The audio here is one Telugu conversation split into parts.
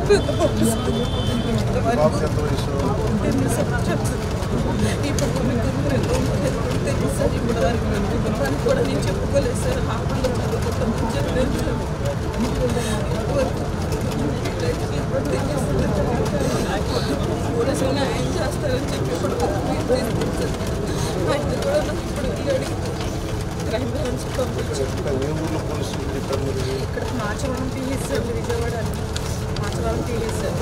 ఈ తెలుసు సార్ ఇప్పటివరకు కుటుంబానికి కూడా నేను చెప్పుకోలేదు సార్. హాస్పిటల్లో చదువుకుంటామని చెప్పలేదు సార్. పోలీసులు న్యాయం చేస్తారని చెప్పి ఆయన కూడా నాకు ఇప్పుడు వెళ్ళాడు. క్రైమ్ బ్రాంచ్ పంపించారు. ఇక్కడ Machavaram PS sir, Vijayawada Machavaram PS sir.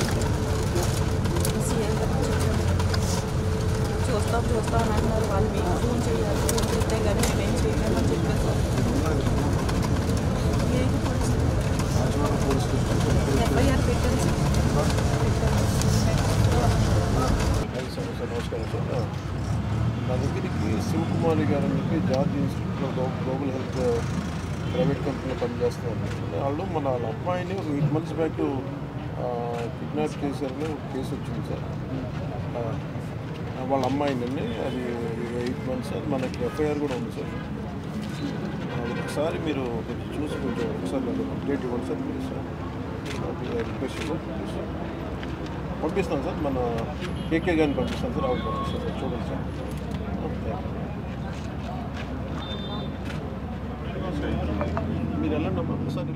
చూస్తాం అని అన్నారు వాళ్ళు. మీకు ఫోన్ చేయాలి, ఫోన్ చేస్తే కానీ మేమేం చేయలేమని చెప్పారు సార్. ఎఫ్ఐఆర్ పెట్టాను సార్. నమస్కారం సార్. నా దగ్గరికి శివకుమారి గారు అని చెప్పి George institute of global health private కంపెనీలో పనిచేస్తున్నారు. వాళ్ళు మన వాళ్ళ అమ్మాయిని ఒక 8 months బ్యాక్ కిడ్నాప్ చేశారని ఒక కేసు వచ్చింది సార్. వాళ్ళ అమ్మాయిని అది 8 months అది మనకి ఎఫ్ఐఆర్ కూడా ఉంది సార్. ఒకసారి మీరు కొంచెం చూసి కొంచెం ఒకసారి నాకు అప్డేట్ ఇవ్వండి sir. Please sir, request sir. పంపిస్తాను సార్, మన కేకే గారిని పంపిస్తాను సార్. ఆవిడ పంపిస్తాను సార్, చూడండి సార్. మీరు వెళ్ళండి అమ్మా ఒకసారి.